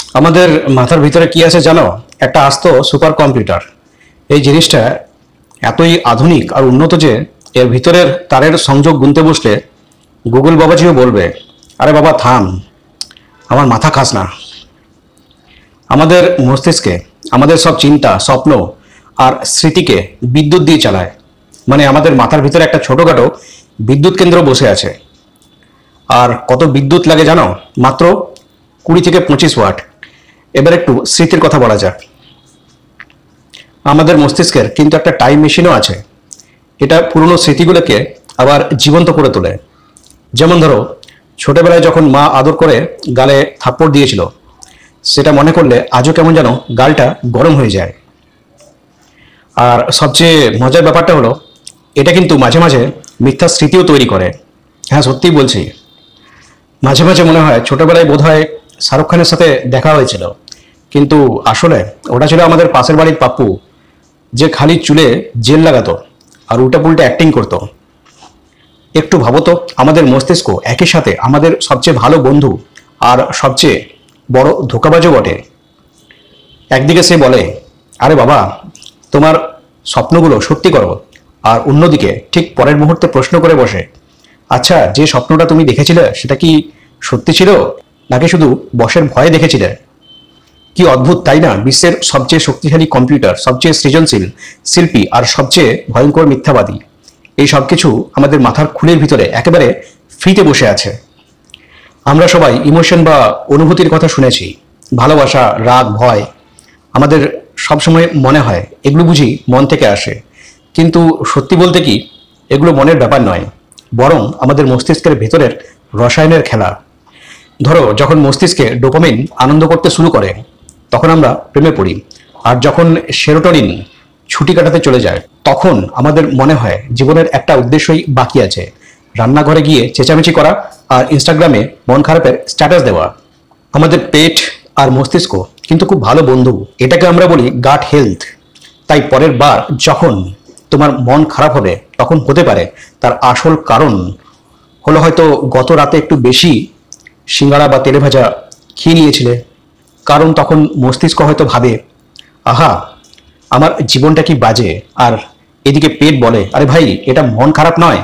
আমাদের মাথার ভিতরে কি আছে জানো? একটা আস্ত সুপার কম্পিউটার। এই জিনিসটা এতই আধুনিক আর উন্নত যে এর ভিতরের তারের সংযোগ গুনতে বসলে গুগল বাবাজিও বলবে, আরে বাবা থাম, আমার মাথা খাস না। আমাদের মস্তিষ্কে আমাদের সব চিন্তা, স্বপ্ন আর স্মৃতিকে বিদ্যুৎ দিয়ে চালায়। মানে আমাদের মাথার ভিতরে একটা ছোটখাটো বিদ্যুৎ কেন্দ্র বসে আছে। আর কত বিদ্যুৎ লাগে জানো? মাত্র 20 থেকে 25 ওয়াট। এবার একটু স্মৃতির কথা বলা যাক। আমাদের মস্তিষ্কের কিন্তু একটা টাইম মেশিনও আছে। এটা পুরনো স্মৃতিগুলোকে আবার জীবন্ত করে তোলে। যেমন ধরো, ছোটবেলায় যখন মা আদর করে গালে থাপ্পড় দিয়েছিল, সেটা মনে করলে আজও কেমন যেন গালটা গরম হয়ে যায়। আর সবচেয়ে মজার ব্যাপারটা হলো, এটা কিন্তু মাঝে মাঝে মিথ্যা স্মৃতিও তৈরি করে। হ্যাঁ, সত্যিই বলছি। মাঝে মাঝে মনে হয় ছোটবেলায় বোধহয় শাহরুখ খানের সাথে দেখা হয়েছিল, কিন্তু আসলে ওটা ছিল আমাদের পাশের বাড়ির পাপ্পু, যে খালি চুলে জেল লাগাতো আর উল্টা পুল্টা অ্যাক্টিং করতো। একটু ভাবো তো, আমাদের মস্তিষ্ক একই সাথে আমাদের সবচেয়ে ভালো বন্ধু আর সবচেয়ে বড় ধোঁকাবাজও বটে। একদিকে সে বলে, আরে বাবা তোমার স্বপ্নগুলো সত্যি করো, আর অন্যদিকে ঠিক পরের মুহূর্তে প্রশ্ন করে বসে, আচ্ছা যে স্বপ্নটা তুমি দেখেছিলে সেটা কি সত্যি ছিল, নাকি শুধু বসের ভয়ে দেখেছিলে? কি অদ্ভুত তাই না? বিশ্বের সবচেয়ে শক্তিশালী কম্পিউটার, সবচেয়ে সৃজনশীল শিল্পী আর সবচেয়ে ভয়ঙ্কর মিথ্যাবাদী, এই সব কিছু আমাদের মাথার খুলির ভিতরে একেবারে ফ্রিতে বসে আছে। আমরা সবাই ইমোশন বা অনুভূতির কথা শুনেছি, ভালোবাসা, রাগ, ভয়। আমাদের সবসময় মনে হয় এগুলো বুঝি মন থেকে আসে, কিন্তু সত্যি বলতে কি, এগুলো মনের ব্যাপার নয়, বরং আমাদের মস্তিষ্কের ভেতরের রসায়নের খেলা। ধরো, যখন মস্তিষ্কে ডোপামিন আনন্দ করতে শুরু করে তখন আমরা প্রেমে পড়ি, আর যখন সেরোটোনিন ছুটি কাটাতে চলে যায় তখন আমাদের মনে হয় জীবনের একটা উদ্দেশ্যই বাকি আছে, রান্নাঘরে গিয়ে চেঁচামেচি করা আর ইনস্টাগ্রামে মন খারাপের স্ট্যাটাস দেওয়া। আমাদের পেট আর মস্তিষ্ক কিন্তু খুব ভালো বন্ধু, এটাকে আমরা বলি গাট হেলথ। তাই পরের বার যখন তোমার মন খারাপ হবে তখন হতে পারে তার আসল কারণ হলো হয়তো গত রাতে একটু বেশি সিঙ্গাড়া বা তেলে ভাজা খেয়ে নিয়েছিলে। কারণ তখন মস্তিষ্ক হয়তো ভাবে, আহা আমার জীবনটা কি বাজে, আর এদিকে পেট বলে, আরে ভাই এটা মন খারাপ নয়,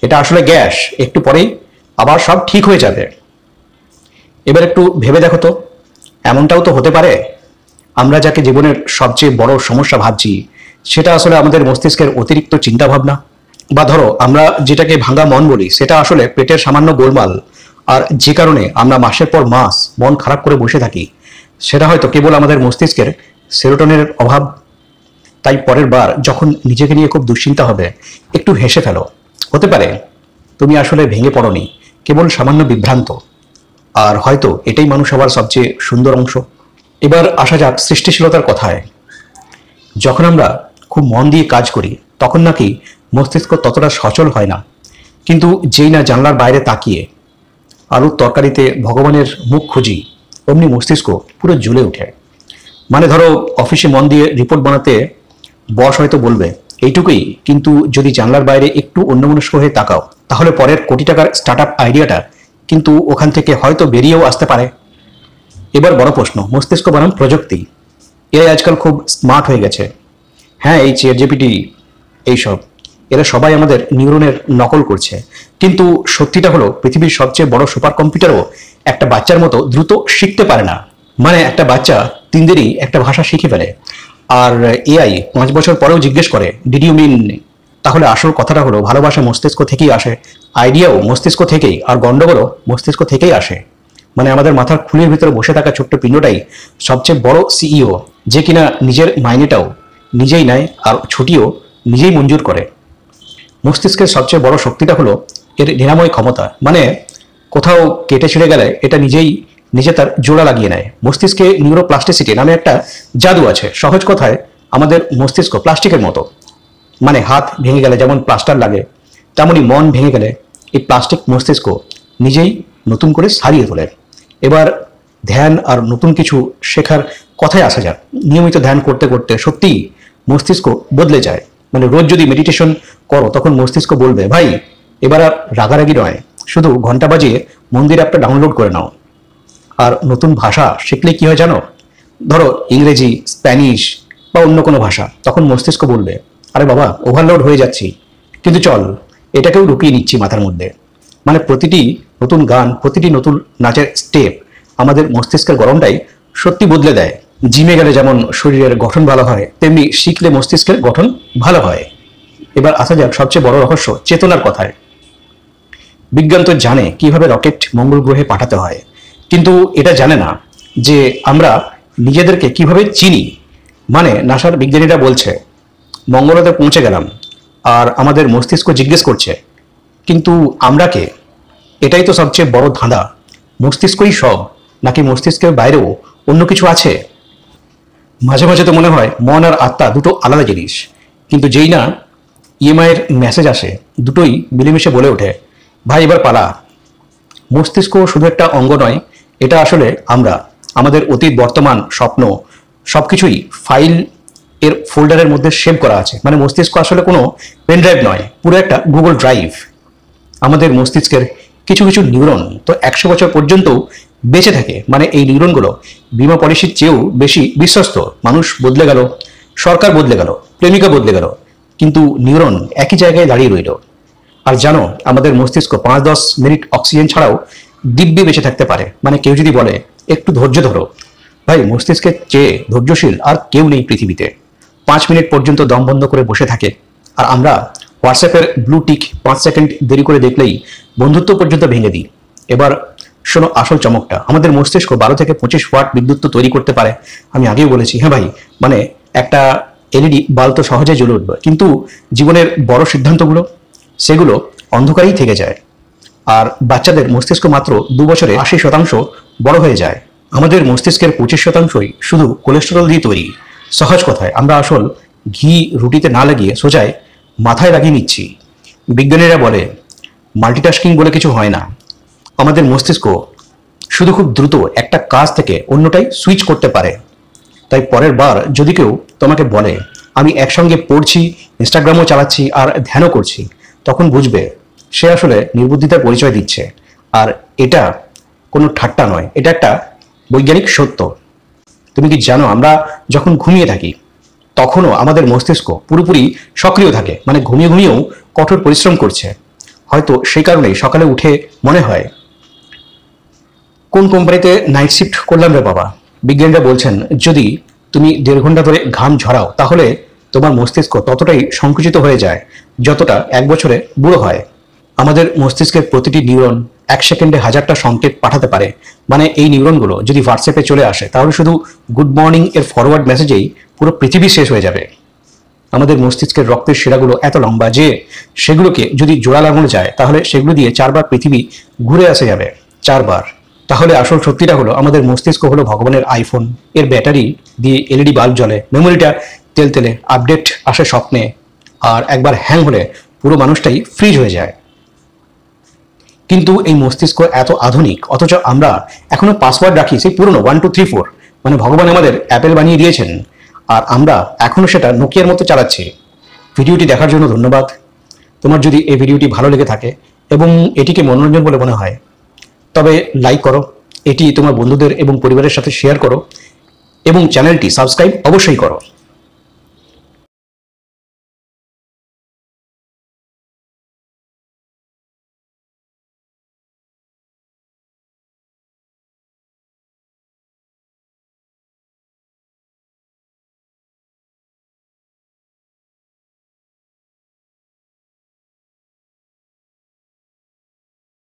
এটা আসলে গ্যাস, একটু পরেই আবার সব ঠিক হয়ে যাবে। এবার একটু ভেবে দেখো তো, এমনটাও তো হতে পারে আমরা যাকে জীবনের সবচেয়ে বড় সমস্যা ভাবছি সেটা আসলে আমাদের মস্তিষ্কের অতিরিক্ত চিন্তা ভাবনা। বা ধরো, আমরা যেটাকে ভাঙা মন বলি সেটা আসলে পেটের সামান্য গোলমাল, আর যে কারণে আমরা মাসের পর মাস মন খারাপ করে বসে থাকি সেটা হয়তো কেবল আমাদের মস্তিষ্কের সেরোটোনিনের অভাব। তাই পরের বার যখন নিজেকে নিয়ে খুব দুশ্চিন্তা হবে একটু হেসে ফেলো। হতে পারে তুমি আসলে ভেঙে পড়োনি, কেবল সামান্য বিভ্রান্ত। আর হয়তো এটাই মানুষ হওয়ার সবচেয়ে সুন্দর অংশ। এবার আসা যাক সৃষ্টিশীলতার কথায়। যখন আমরা খুব মন দিয়ে কাজ করি তখন নাকি মস্তিষ্ক ততটা সচল হয় না, কিন্তু যেই না জানলার বাইরে তাকিয়ে আলুর তরকারিতে ভগবানের মুখ খুঁজি, অমনি মস্তিষ্ক পুরো জ্বলে ওঠে। মানে ধরো, অফিসে মন দিয়ে রিপোর্ট বানাতে বস হয়তো বলবে এইটুকুই, কিন্তু যদি জানলার বাইরে একটু অন্যমনস্ক হয়ে তাকাও তাহলে পরের কোটি টাকার স্টার্ট আপ আইডিয়াটা কিন্তু ওখান থেকে হয়তো বেরিয়েও আসতে পারে। এবার বড় প্রশ্ন, মস্তিষ্ক বনাম প্রযুক্তি। এরাই আজকাল খুব স্মার্ট হয়ে গেছে। হ্যাঁ, এই চ্যাট জিপিটি, এইসব, এরা সবাই আমাদের নিউরনের নকল করছে। কিন্তু সত্যিটা হলো, পৃথিবীর সবচেয়ে বড় সুপার কম্পিউটারও একটা বাচ্চার মতো দ্রুত শিখতে পারে না। মানে একটা বাচ্চা 3 দিনই একটা ভাষা শিখে ফেলে, আর এআই 5 বছর পরেও জিজ্ঞেস করে ডিড ইউ মিন। তাহলে আসল কথাটা হলো, ভালোবাসা মস্তিষ্ক থেকেই আসে, আইডিয়াও মস্তিষ্ক থেকেই, আর গন্ডগোলও মস্তিষ্ক থেকেই আসে। মানে আমাদের মাথার খুলির ভিতরে বসে থাকা ছোট্ট পিণ্ডটাই সবচেয়ে বড় সিইও, যে কিনা নিজের মাইনেটাও নিজেই নেয় আর ছুটিও নিজেই মঞ্জুর করে। মস্তিষ্কের সবচেয়ে বড় শক্তিটা হলো এর নিরাময় ক্ষমতা। মানে কোথাও কেটে ছিঁড়ে গেলে এটা নিজে তার জোড়া লাগিয়ে নেয়। মস্তিষ্কে নিউরোপ্লাস্টিসিটি নামে একটা জাদু আছে। সহজ কথায়, আমাদের মস্তিষ্ক প্লাস্টিকের মতো। মানে হাত ভেঙে গেলে যেমন প্লাস্টার লাগে, তেমনই মন ভেঙে গেলে এই প্লাস্টিক মস্তিষ্ক নিজেই নতুন করে সারিয়ে তোলে। এবার ধ্যান আর নতুন কিছু শেখার কথায় আসা যাক। নিয়মিত ধ্যান করতে করতে সত্যিই মস্তিষ্ক বদলে যায়। মানে রোজ যদি মেডিটেশন করো তখন মস্তিষ্ক বলবে, ভাই এবার আর রাগারাগি নয়, শুধু ঘন্টা বাজিয়ে মন্দির অ্যাপটা ডাউনলোড করে নাও। আর নতুন ভাষা শিখলে কি হয় জানো? ধরো ইংরেজি, স্প্যানিশ বা অন্য কোনো ভাষা, তখন মস্তিষ্ক বলবে আরে বাবা ওভারলোড হয়ে যাচ্ছি, কিন্তু চল এটাকেও ঢুকিয়ে নিচ্ছি মাথার মধ্যে। মানে প্রতিটি নতুন গান, প্রতিটি নতুন নাচের স্টেপ আমাদের মস্তিষ্কের গঠনটাই সত্যি বদলে দেয়। জিমে গেলে যেমন শরীরের গঠন ভালো হয়, তেমনি শিখলে মস্তিষ্কের গঠন ভালো হয়। এবার আসা যাক সবচেয়ে বড় রহস্য, চেতনার কথায়। বিজ্ঞান তো জানে কিভাবে রকেট মঙ্গল গ্রহে পাঠাতে হয়, কিন্তু এটা জানে না যে আমরা নিজেদেরকে কিভাবে চিনি। মানে নাসার বিজ্ঞানীরা বলছে মঙ্গলতে পৌঁছে গেলাম, আর আমাদের মস্তিষ্ক জিজ্ঞেস করছে কিন্তু আমরা কে? এটাই তো সবচেয়ে বড় ধাঁধা। মস্তিষ্কই সব, নাকি মস্তিষ্কের বাইরেও অন্য কিছু আছে? মাঝে মাঝে তো মনে হয় মন আর আত্মা দুটো আলাদা জিনিস, কিন্তু যেই না ইএমআই এর মেসেজ আসে, দুটোই মিলেমিশে বলে ওঠে ভাই এবার পালা। মস্তিষ্ক শুধু একটা অঙ্গ নয়, এটা আসলে আমরা। আমাদের অতীত, বর্তমান, স্বপ্ন সবকিছুই ফাইল এর ফোল্ডারের মধ্যে সেভ করা আছে। মানে মস্তিষ্ক আসলে কোনো পেন ড্রাইভ নয়, পুরো একটা গুগল ড্রাইভ। আমাদের মস্তিষ্কের কিছু কিছু নিউরন তো 100 বছর পর্যন্ত বেঁচে থাকে। মানে এই নিউরনগুলো বীমা পলিসির চেয়েও বেশি বিশ্বস্ত। মানুষ বদলে গেল, সরকার বদলে গেল, প্রেমিকা বদলে গেল, কিন্তু নিউরন একই জায়গায় দাঁড়িয়ে রইল। আর জানো আমাদের মস্তিষ্ক 5-10 মিনিট অক্সিজেন ছাড়াও দিব্যি বেঁচে থাকতে পারে। মানে কেউ যদি বলে একটু ধৈর্য ধরো, ভাই মস্তিষ্কের চেয়ে ধৈর্যশীল আর কেউ নেই পৃথিবীতে। 5 মিনিট পর্যন্ত দম বন্ধ করে বসে থাকে, আর আমরা হোয়াটসঅ্যাপের ব্লু টিক 5 সেকেন্ড দেরি করে দেখলেই বন্ধুত্ব পর্যন্ত ভেঙে দিই। এবার শোনো আসল চমকটা, আমাদের মস্তিষ্ক 12 থেকে 25 ওয়াট বিদ্যুৎ তো তৈরি করতে পারে। আমি আগেও বলেছি, হ্যাঁ ভাই, মানে একটা এলইডি বাল্ব তো সহজে জ্বলে উঠবে, কিন্তু জীবনের বড় সিদ্ধান্তগুলো সেগুলো অন্ধকারেই থেকে যায়। আর বাচ্চাদের মস্তিষ্ক মাত্র 2 বছরে 80% বড় হয়ে যায়। আমাদের মস্তিষ্কের 25%ই শুধু কোলেস্টেরল দিয়ে তৈরি। সহজ কথায় আমরা আসল ঘি রুটিতে না লাগিয়ে সোজায় মাথায় লাগিয়ে নিচ্ছি। বিজ্ঞানীরা বলে মাল্টিটাস্কিং বলে কিছু হয় না। আমাদের মস্তিষ্ক শুধু খুব দ্রুত একটা কাজ থেকে অন্যটাই সুইচ করতে পারে। তাই পরের বার যদি কেউ তোমাকে বলে আমি একসঙ্গে পড়ছি, ইনস্টাগ্রামও চালাচ্ছি আর ধ্যানও করছি, তখন বুঝবে সে আসলে নির্বুদ্ধিতার পরিচয় দিচ্ছে। আর এটা কোনো ঠাট্টা নয়, এটা একটা বৈজ্ঞানিক সত্য। তুমি কি জানো আমরা যখন ঘুমিয়ে থাকি তখনও আমাদের মস্তিষ্ক পুরোপুরি সক্রিয় থাকে। মানে ঘুমিয়ে ঘুমিয়েও কঠোর পরিশ্রম করছে। হয়তো সেই কারণেই সকালে উঠে মনে হয় কোন কোম্পানিতে নাইট শিফট করলাম রে বাবা। বিজ্ঞানীরা বলছেন যদি তুমি 1.5 ঘন্টা ধরে ঘাম ঝরাও তাহলে তোমার মস্তিষ্ক ততটাই সংকুচিত হয়ে যায় যতটা 1 বছরে বুড়ো হয়। আমাদের মস্তিষ্কের প্রতিটি নিউরন 1 সেকেন্ডে 1000টা সংকেত পাঠাতে পারে। মানে এই নিউরনগুলো যদি হোয়াটসঅ্যাপে চলে আসে তাহলে শুধু গুড মর্নিং এর ফরওয়ার্ড মেসেজেই পুরো পৃথিবী শেষ হয়ে যাবে। আমাদের মস্তিষ্কের রক্তের শিরাগুলো এত লম্বা যে সেগুলোকে যদি জোড়া লাগানো যায় তাহলে সেগুলো দিয়ে 4 বার পৃথিবী ঘুরে আসা যাবে। 4 বার। তাহলে আসল সত্যিটা হলো আমাদের মস্তিষ্ক হলো ভগবানের আইফোন। এর ব্যাটারি দিয়ে এলইডি বাল্ব জ্বলে, মেমোরিটা তেলতেলে, আপডেট আসে স্বপ্নে, আর একবার হ্যাং হলে পুরো মানুষটাই ফ্রিজ হয়ে যায়। কিন্তু এই মস্তিষ্ক এত আধুনিক, অথচ আমরা এখনো পাসওয়ার্ড রাখি সেই পুরনো 1 2 3 4। মানে ভগবান আমাদের অ্যাপেল বানিয়ে দিয়েছেন আর আমরা এখনো সেটা নোকিয়ার মতো চালাচ্ছি। ভিডিওটি দেখার জন্য ধন্যবাদ। তোমার যদি এই ভিডিওটি ভালো লেগে থাকে এবং এটিকে মনোরঞ্জন বলে মনে হয় তবে লাইক করো, এটি তোমার বন্ধুদের এবং পরিবারের সাথে শেয়ার করো এবং চ্যানেলটি সাবস্ক্রাইব অবশ্যই করো।